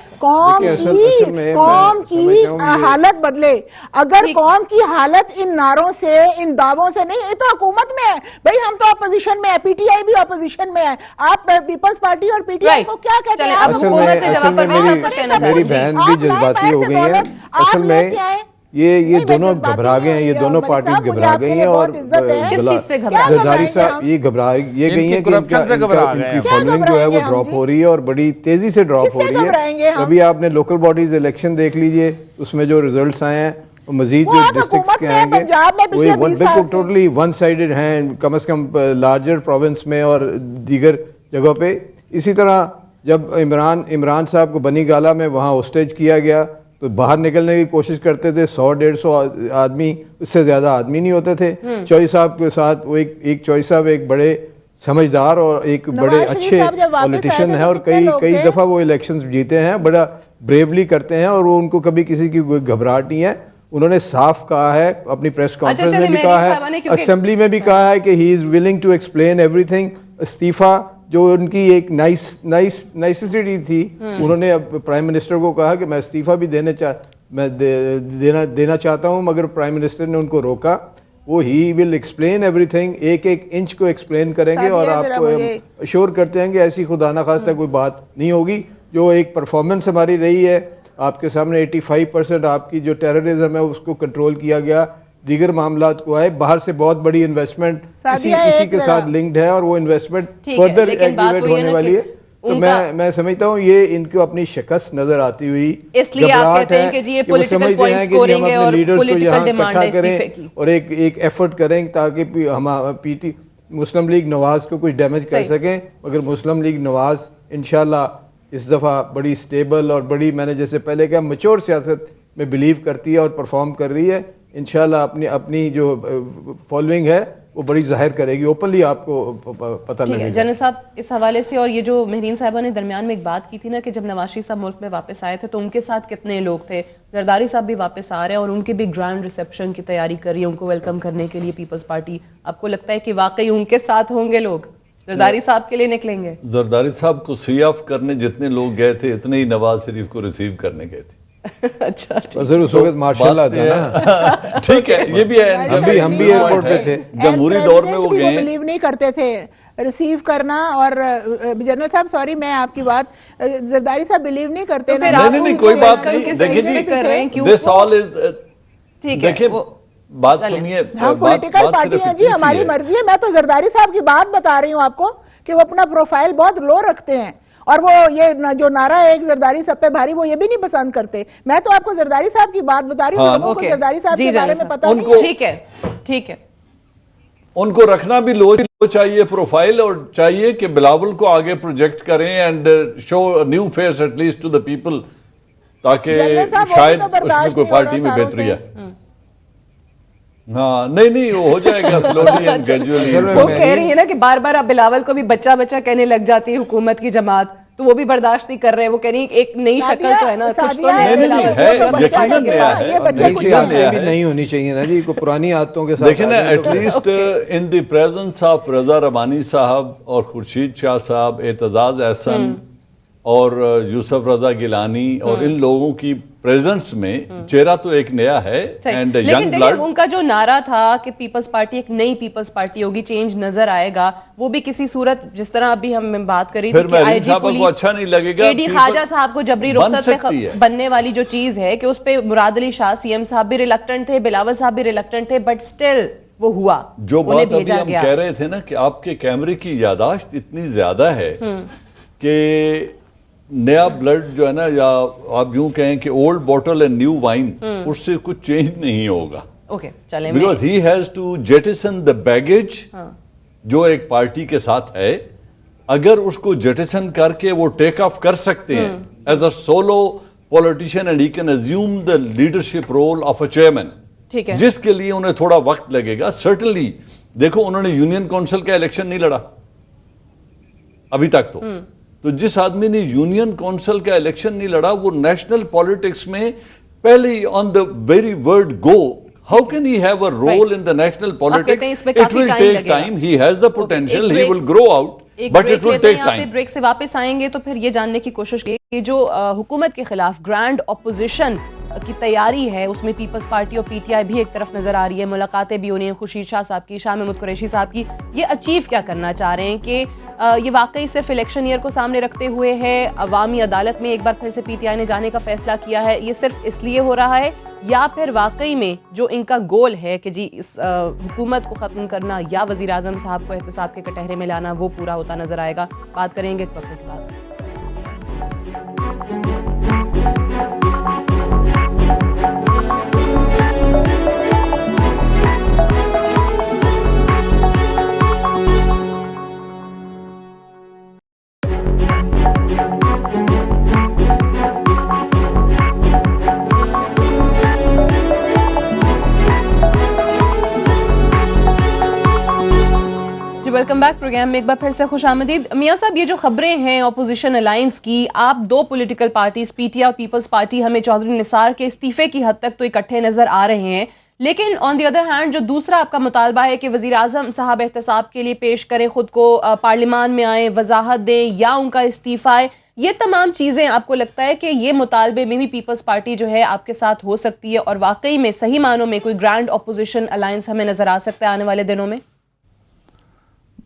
कौम की हालत बदले। अगर कौम की हालत इन नारों से, इन दावों से नहीं, ये तो हुकूमत में है भाई, हम तो अपोजिशन में है, पीटीआई भी अपोजिशन में है। आप पीपल्स पार्टी और पीटीआई को क्या कहते हैं? असल में मेरी बहन भी जज्बाती हो गई है। असल में ये दोनों घबरा गए हैं, ये दोनों पार्टी घबरा गई हैं। और जरदारी साहब ये गई हैं कि इनकी फॉलोइंग जो है वो ड्रॉप हो रही है और बड़ी तेजी से ड्रॉप हो रही है। अभी आपने लोकल बॉडीज इलेक्शन देख लीजिए, उसमें जो रिजल्ट्स आए हैं, मजीद जो डिस्ट्रिक्ट्स के आएंगे वो बिल्कुल टोटली वन साइडेड हैं, कम से कम लार्जर प्रोविंस में और दीगर जगहों पे। इसी तरह जब इमरान साहब को बनी गाला में वहाँ होस्टेज किया गया तो बाहर निकलने की कोशिश करते थे, 100-150 आदमी, उससे ज़्यादा आदमी नहीं होते थे। चौई साहब के साथ वो एक चौई साहब एक बड़े समझदार और एक बड़े अच्छे पॉलिटिशियन है और कई दफ़ा वो इलेक्शंस जीते हैं, बड़ा ब्रेवली करते हैं और वो उनको कभी किसी की कोई घबराहट नहीं है। उन्होंने साफ कहा है, अपनी प्रेस कॉन्फ्रेंस में भी कहा है, असेंबली में भी कहा है कि he is willing to explain everything. इस्तीफा जो उनकी एक नाइसिटी थी, उन्होंने अब प्राइम मिनिस्टर को कहा कि मैं इस्तीफा भी देना चाहता हूं, मगर प्राइम मिनिस्टर ने उनको रोका। वो ही विल एक्सप्लेन एवरीथिंग, एक इंच को एक्सप्लेन करेंगे और आपको अश्योर करते हैं कि ऐसी खुदा ना खास्ता कोई बात नहीं होगी। जो एक परफॉर्मेंस हमारी रही है आपके सामने, 85% आपकी जो टेररिज्म है उसको कंट्रोल किया गया, दीगर मामलात को आए, बाहर से बहुत बड़ी इन्वेस्टमेंट इसी के साथ लिंक्ड है और वो इन्वेस्टमेंट फर्दर एक्टिवेट होने वाली है। तो मैं समझता हूँ ये इनको अपनी शिकस्त नजर आती हुई, इसलिए आप कहते हैं कि जी ये पॉलिटिकल पॉइंट स्कोरिंग है और पॉलिटिकल डिमांड है इस्तीफे की, और एक एफर्ट करें ताकि हम मुस्लिम लीग नवाज को कुछ डैमेज कर सकें। मगर मुस्लिम लीग नवाज इंशाल्लाह इस दफ़ा बड़ी स्टेबल और बड़ी, मैंने जैसे पहले कहा, मैच्योर सियासत में बिलीव करती है और परफॉर्म कर रही है। इंशाल्लाह अपनी जो फॉलोइंग है वो बड़ी जाहिर करेगी, ओपनली आपको पता लगेगा। जनरल साहब, इस हवाले से, और ये जो मेहरीन साहिबा ने दरमियान में एक बात की थी ना कि जब नवाज शरीफ साहब मुल्क में वापस आए थे तो उनके साथ कितने लोग थे, जरदारी साहब भी वापस आ रहे हैं और उनकी भी ग्रैंड रिसेप्शन की तैयारी कर रही है, उनको वेलकम करने के लिए पीपल्स पार्टी। आपको लगता है कि वाकई उनके साथ होंगे लोग, जरदारी साहब के लिए निकलेंगे? जरदारी साहब को सी ऑफ करने जितने लोग गए थे, इतने ही नवाज शरीफ को रिसीव करने गए थे। अच्छा, उस वक्त मार्शल था ना। ठीक है, ये भी है, हम भी एयरपोर्ट पे थे, जमहूरी दौर में वो गए, बिलीव नहीं करते थे रिसीव करना। और जनरल साहब सॉरी, मैं आपकी बात, जरदारी साहब बिलीव नहीं करते। नहीं, कोई बात नहीं। देखिए जी, दिस ऑल इज, देखिए बात सुनिए, हम पॉलिटिकल पार्टी हैं जी, हमारी मर्जी है। मैं तो जरदारी साहब की बात बता रही हूँ आपको कि वो अपना प्रोफाइल बहुत लो रखते हैं और वो ये जो नारा है एक जरदारी सब पे भारी, वो ये भी नहीं पसंद करते। मैं तो आपको जरदारी साहब की बात बता रही हूँ, लोगों को जरदारी साहब के बारे में पता नहीं। ठीक है, उनको रखना भी लो चाहिए प्रोफाइल, और चाहिए कि बिलावल को आगे प्रोजेक्ट करें and show new face at least to the people, ताकि शायद उसमें कोई पार्टी में बेहतरी है। हाँ, नहीं वो हो जाएगा स्लोली एंड ग्रेजुअली। वो कह रही है ना कि बार बार अब बिलावल को भी बच्चा कहने लग जाती है हुकूमत की जमात, तो वो भी बर्दाश्त नहीं कर रहे। वो कह रही है एक नई शक्ल तो है ना, कुछ तो है, नहीं होनी चाहिए ना जी, को पुरानी आदतों के साथ। देखिए ना, at least in the presence of Raza Rabbani Sahab और खुर्शीद शाह साहब, एतजाज एहसन और यूसुफ रजा गिलानी, और इन लोगों की प्रेजेंस में चेहरा तो एक नया है एंड यंग ब्लड। उनका जो नारा था कि पीपल्स पार्टी एक नई पीपल्स पार्टी होगी, चेंज नजर आएगा, वो भी किसी सूरत, जिस तरह अभी हम बात करी थी कि आईजी पुलिस, अच्छा नहीं लगेगा, एडी ख्वाजा साहब को जबरी रुखसत पे बनने वाली जो चीज है कि उस पे मुराद अली शाह सीएम साहब भी रिलक्टेंट थे, बिलावल साहब भी रिलक्टेंट थे, बट स्टिल वो हुआ। जो बात अभी हम कह रहे थे ना कि आपके कैमरे की यादाश्त इतनी ज्यादा है कि नया ब्लड जो है ना, या आप यूं कहें कि old bottle and new wine, उससे कुछ चेंज नहीं होगा। ओके चलें, because he has to jettison the baggage जो एक पार्टी के साथ है। अगर उसको जेटिसन करके वो टेक ऑफ कर सकते हैं as a solo politician and he can assume the leadership role of a chairman, ठीक है, जिसके लिए उन्हें थोड़ा वक्त लगेगा सर्टनली। देखो उन्होंने यूनियन काउंसिल का इलेक्शन नहीं लड़ा अभी तक तो जिस आदमी ने यूनियन काउंसिल का इलेक्शन नहीं लड़ा, वो नेशनल पॉलिटिक्स में पहले on the very word go, how can he have a role in the national politics? It will take time, he has the potential, he will grow out, but it will take time. Break से वापस आएंगे तो फिर ये जानने की कोशिश की कि जो हुकूमत के खिलाफ ग्रैंड ऑपोजिशन की तैयारी है, उसमें पीपल्स पार्टी और पीटीआई भी एक तरफ नजर आ रही है, मुलाकातें भी हो रही हैं खुर्शीद शाह साहब की, शाह महमूद कुरैशी साहब की। ये अचीव क्या करना चाह रहे हैं कि ये वाकई सिर्फ इलेक्शन ईयर को सामने रखते हुए है, अवामी अदालत में एक बार फिर से पीटीआई ने जाने का फैसला किया है, ये सिर्फ इसलिए हो रहा है, या फिर वाकई में जो इनका गोल है कि जी इस हुकूमत को ख़त्म करना या वज़ीर आज़म साहब को एहतसाब के कटहरे में लाना, वो पूरा होता नजर आएगा? बात करेंगे एक वक्त के बाद। वेलकम बैक प्रोग्राम में एक बार फिर से खुशामदीद। मियां साहब, ये जो खबरें हैं ऑपोजिशन अलायंस की, आप दो पॉलिटिकल पार्टीज पीटीआई और पीपल्स पार्टी हमें चौधरी निसार के इस्तीफे की हद तक तो इकट्ठे नजर आ रहे हैं, लेकिन ऑन द अदर हैंड जो दूसरा आपका मुतालबा है कि वज़ीर आज़म साहब एहतसाब के लिए पेश करें खुद को, पार्लियामान में आए, वजाहत दें या उनका इस्तीफा है, ये तमाम चीज़ें आपको लगता है कि ये मुतालबे में भी पीपल्स पार्टी जो है आपके साथ हो सकती है और वाकई में सही मानों में कोई ग्रैंड ऑपोजिशन अलायंस हमें नजर आ सकता है आने वाले दिनों में?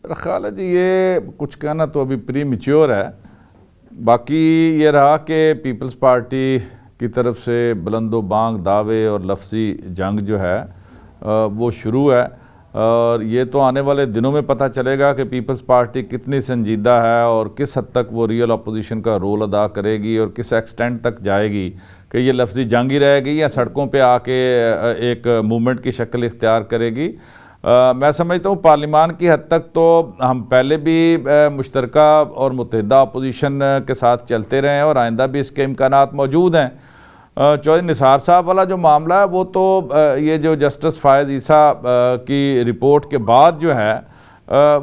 मेरा ख्याल है जी ये कुछ कहना तो अभी प्री मैच्योर है। बाकी ये रहा कि पीपल्स पार्टी की तरफ से बुलंदो बांग दावे और लफ्ज़ी जंग जो है वो शुरू है, और ये तो आने वाले दिनों में पता चलेगा कि पीपल्स पार्टी कितनी संजीदा है और किस हद तक वो रियल अपोजिशन का रोल अदा करेगी और किस एक्सटेंट तक जाएगी, कि ये लफ्ज़ी जंग ही रहेगी या सड़कों पे आके एक मूवमेंट की शक्ल इख्तियार करेगी। मैं समझता हूँ पार्लियामान की हद तक तो हम पहले भी मुश्तरका और मुत्तहिदा अपोजिशन के साथ चलते रहे हैं और आइंदा भी इसके इम्कानात मौजूद हैं। चौधरी निसार साहब वाला जो मामला है वो तो ये जो जस्टिस फायज़ ईसा की रिपोर्ट के बाद जो है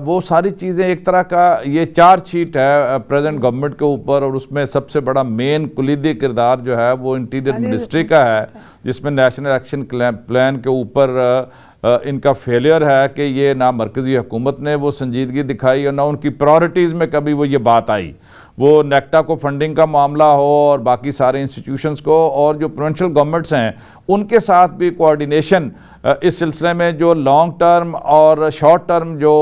वो सारी चीज़ें एक तरह का ये चार्जशीट है प्रेजेंट गवर्नमेंट के ऊपर, और उसमें सबसे बड़ा मेन कुलीदी किरदार जो है वो इंटीरियर मिनिस्ट्री का है, जिसमें नेशनल एक्शन प्लान के ऊपर इनका फेलियर है कि ये ना मरकज़ी हुकूमत ने वो संजीदगी दिखाई और ना उनकी प्रायोरिटीज़ में कभी वो ये बात आई। वो नेक्टा को फंडिंग का मामला हो और बाकी सारे इंस्टीट्यूशंस को, और जो प्रोविंशियल गवर्नमेंट्स हैं उनके साथ भी कोऑर्डिनेशन इस सिलसिले में जो लॉन्ग टर्म और शॉर्ट टर्म जो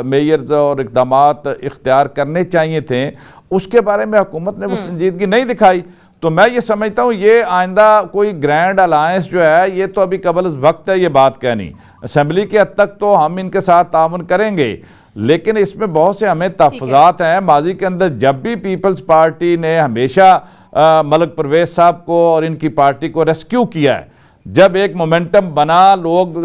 मेजर्स और इक़दामात इख्तियार करने चाहिए थे, उसके बारे में हुकूमत ने वो संजीदगी नहीं दिखाई। तो मैं ये समझता हूँ ये आइंदा कोई ग्रैंड अलायंस जो है ये तो अभी कबल वक्त है ये बात कहनी। असेंबली के हद तक तो हम इनके साथ ताउन करेंगे, लेकिन इसमें बहुत से हमें तहफ़्फ़ुज़ात हैं। माजी के अंदर जब भी पीपल्स पार्टी ने हमेशा मलिक परवेज़ साहब को और इनकी पार्टी को रेस्क्यू किया है, जब एक मोमेंटम बना, लोग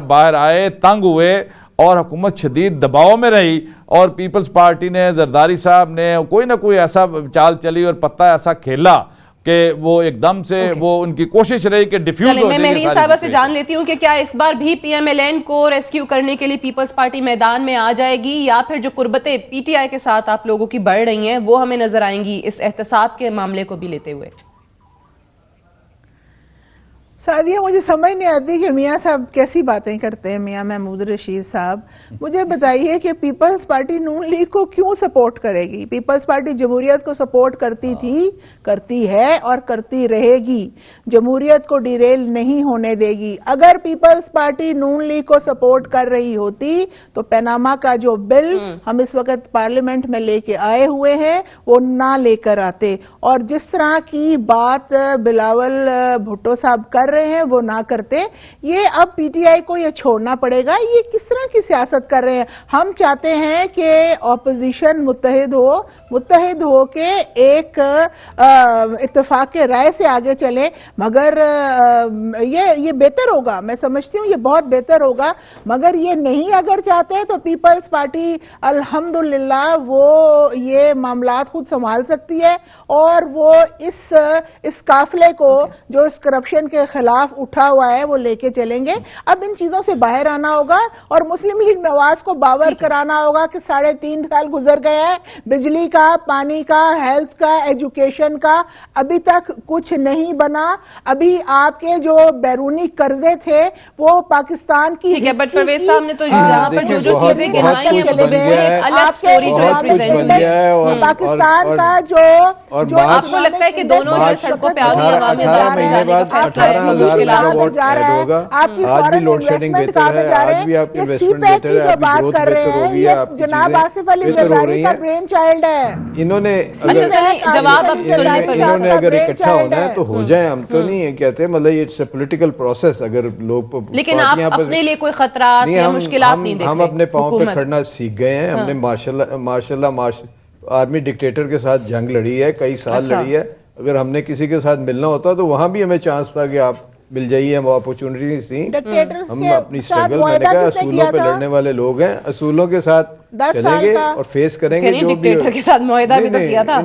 बाहर आए, तंग हुए और हुकूमत शदीद दबाव में रही और पीपल्स पार्टी ने, जरदारी साहब ने कोई ना कोई ऐसा चाल चली और पत्ता ऐसा खेला कि वो एकदम से वो उनकी कोशिश रही कि डिफ्यूज हो जाए। मैं मेहरीन साहबा से जान लेती हूँ कि क्या इस बार भी पीएमएलएन को रेस्क्यू करने के लिए पीपल्स पार्टी मैदान में आ जाएगी, या फिर जो कुर्बतें पीटीआई के साथ आप लोगों की बढ़ रही हैं वो हमें नजर आएंगी इस एहतसाब के मामले को भी लेते हुए? सादिया, मुझे समझ नहीं आती कि मियाँ साहब कैसी बातें करते हैं। मियाँ महमूद रशीद साहब, मुझे बताइए कि पीपल्स पार्टी नून लीग को क्यों सपोर्ट करेगी? पीपल्स पार्टी जमहूरियत को सपोर्ट करती थी, करती है और करती रहेगी। जमहूरियत को डिरेल नहीं होने देगी। अगर पीपल्स पार्टी नून लीग को सपोर्ट कर रही होती तो पनामा का जो बिल हम इस वक्त पार्लियामेंट में लेके आए हुए हैं वो ना लेकर आते। और जिस तरह की बात बिलावल भुट्टो साहब कर रहे हैं वो ना करते। ये अब पीटीआई को ये छोड़ना पड़ेगा। ये किस तरह की सियासत कर रहे हैं? हम चाहते हैं कि ऑपोजिशन मुत्तहिद हो के एक इत्तेफाक के राय से आगे चले, मगर ये बेहतर होगा, मैं समझती हूँ ये बहुत बेहतर होगा। मगर ये नहीं अगर चाहते हैं तो पीपल्स पार्टी अल्हम्दुलिल्लाह वो ये मामलात खुद संभाल सकती है और वो इस काफिले को जो इस करप्शन के खिलाफ उठा हुआ है वो लेके चलेंगे। अब इन चीजों से बाहर आना होगा और मुस्लिम लीग नवाज को बावर कराना होगा कि 3.5 साल गुजर गए हैं, बिजली का, पानी का, हेल्थ का, एजुकेशन का अभी तक कुछ नहीं बना। अभी आपके जो बैरूनी कर्जे थे वो पाकिस्तान की ठीक है, बट हिस्ट्री परवेज की, साहब ने तो जहाँ पर जो बहुत- चीजें बहुत गिनवाई हैं कुछ वो बन तो गया है। एक अलग आपके स्टोरी जो है बहुत कुछ प्रेजेंट बन गया है और- पाकिस्तान और- का और जो मार्च- आपको लगता है कि दोनों जो है सड़कों पे आ गई, 18 अवामी 18 अदालत में महीने जाने बाद का फैसला 18,000 मेगावाट जा रहा ऐड है। होगा। आपकी आज भी फॉरेन लोड शेडिंग इन्वेस्टमेंट बेहतर कहाँ पे है, जा रहे आज भी हैं? आपकी ये इन्वेस्टमेंट सीपैक बेहतर की है, जो आपकी बात ग्रोथ कर रहे बेहतर हो हैं गई है, ये आपकी जनाब चीजें आसिफ अली बेहतर हो जरदारी रही का हैं। ब्रेन चाइल्ड है। इन्होंने अच्छा अगर सनी, जवाब अब सुनिए इन्होंने- परवेज इन्होंने साहब। इन्होंने अगर ब्रेन इकट्ठा होना है चाइल्ड तो हो जाए, हम तो नहीं है कहते, मतलब ये इट्स अ पॉलिटिकल प्रोसेस। अगर लोग लेकिन आप पार्टियां पर- अपने लिए कोई खतरात नहीं, या हम मुश्किलात नहीं देख हम रहे? अपने पाँव पे हुकूमत। खड़ना सीख गए हैं। हमने मार्शल आर्मी डिक्टेटर के साथ जंग लड़ी है, कई साल अच्छा। लड़ी है। अगर हमने किसी के साथ मिलना होता तो वहां भी हमें चांस था कि आप मिल जाइए, हम अपॉर्चुनिटीज थी। डिक्टेटर्स हम के अपनी साथ स्ट्रगल, मैंने मुआहदा कहा किसने असूलों किया पे था? लड़ने वाले लोग हैं, असूलों के साथ 10 साल चलेंगे का। और फेस करेंगे नहीं, जो भी डिक्टेटर के साथ मुआहदा भी तो किया था।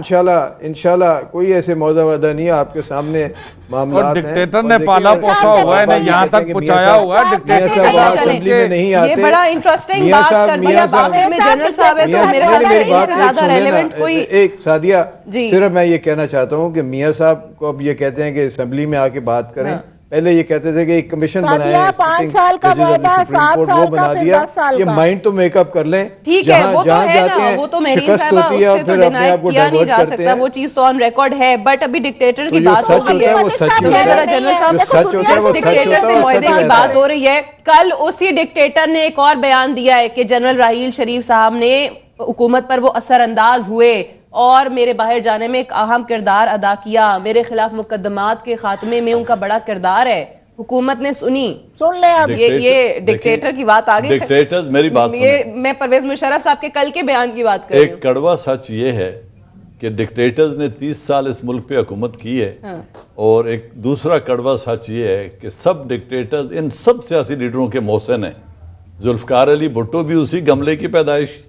इंशाल्लाह कोई ऐसे मौदा वादा नहीं है, आपके सामने मामला और डिक्टेटर ने पाला पोसा हुआ है, यहाँ तक पहुंचाया हुआ है। डिक्टेटर के साथ असेंबली में नहीं आते। ये बड़ा इंटरेस्टिंग मियां बात साहब- कर दी मियां अब साहब- आखिर में जनरल साहब है तो मियां- मेरे मियां- ख्याल से मेरी बात इससे एक ज्यादा सुने ना, रेलेवेंट कोई एक सादिया, जी। सिर्फ मैं ये कहना चाहता हूँ कि मियां साहब को अब ये कहते हैं कि असेंबली में आके बात करें। पहले ये कहते थे कि एक कमीशन सादिया, बनाए, 5 साल का वादा, 7 वो साल बना का, फिर दिया। 10 साल ये का। माइंड तो मेकअप कर लें। ठीक है, वो तो जहाँ है जाते ना, हैं, वो तो मेरी शिकस्त साहबा होती है, उससे तो फिर अपने डिनाई आप को किया नहीं डाइवर्ट जा करते सकता, हैं। वो चीज तो ऑन रिकॉर्ड है। बट अभी डिक्टेटर तो की जो बात सच हो रही होता है है, वो सच तो ही मैं होता जरा है। जनरल साहब जो सच होता है वो सच डिक्टेटर होता है से और मुआहदे सच की रहता बात है। हो रही है। कल उसी डिक्टेटर ने एक और बयान दिया है कि जनरल राहील शरीफ साहब ने हुकूमत पर वो असरअंदाज हुए और मेरे बाहर जाने में एक अहम किरदार अदा किया। मेरे खिलाफ मुकदमात के खात्मे में उनका बड़ा किरदार है। हुकूमत ने सुनी। सुन ले अब। ये डिक्टेटर की बात आ गई। डिक्टेटर्स, मेरी बात ये सुने। मैं परवेज मुशर्रफ साहब के कल के बयान की बात कर रही एक कड़वा सच ये है कि डिक्टेटर्स ने 30 साल इस मुल्क पे हुकूमत की है। और एक दूसरा कड़वा सच ये है कि सब डिक्टेटर्स, इन सब सियासी लीडरों के मोहसिन हैं। जुल्फकार अली भुट्टो भी उसी गमले की पैदाइश,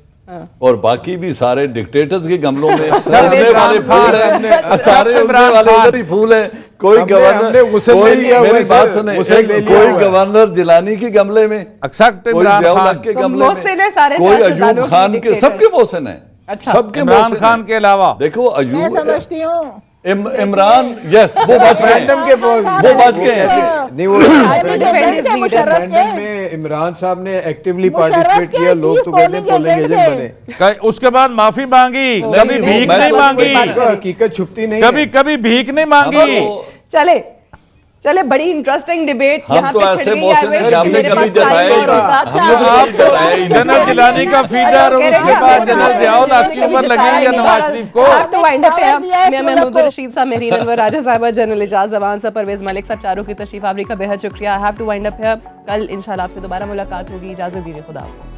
और बाकी भी सारे डिक्टेटर्स के गमलों में उड़ने वाले फूल हैं, सारे उड़ने वाले उधर ही फूल हैं। कोई हमने गवर्नर, गुस्से ले कोई लिया हुआ मेरी है, बात सर, सुने, गुस्से ले लिया कोई हुआ है। गवर्नर जिलानी के गमले में, एक्सेप्ट कोई इमरान ज़ियाउल खान हक के तो गमले मोहसिन है में, सारे कोई सियासतदानों अयूब के खान के, डिक्टेटर। सबके मोहसिन हैं। अच्छा। सबके इमरान मोहसिन खान हैं। के अलावा देखो मैं अयूब, समझती हूँ इमरान, यस, वो बच गए रेफरेंडम के वो बच गए हैं। नहीं, वो रेफरेंडम में इमरान साहब ने एक्टिवली पार्टिसिपेट किया, लोग तो कहते हैं पोलिंग एजेंट बने। उसके बाद माफी मांगी, कभी नहीं, भीख मैं नहीं तो मांगी, हकीकत छुपती नहीं कभी है। कभी भीख नहीं मांगी। चले बड़ी इंटरेस्टिंग डिबेट हम यहाँ तो पे ऐसे छिड़ गई। मौसम I wish हमने मेरे कभी पास जताया time ही और नहीं। होता। हमने तो आप कभी जताया ही तो नहीं। जनरल जिलानी का फीडर और उसके बाद जनरल ज़ियाउल हक की उम्र लगी या नवाज शरीफ को। मैं महमूद रशीद साहब, मेहरीन अनवर, राजा साहबा, जनरल एजाज जवान साहब, परवेज मलिक साहब, चारों की तशरीफ आवरी का बेहद शुक्रिया। I have to wind up here. कल इंशाल्लाह आपसे दोबारा मुलाकात होगी। इजाजत दीजिए, खुदा हाफिज़।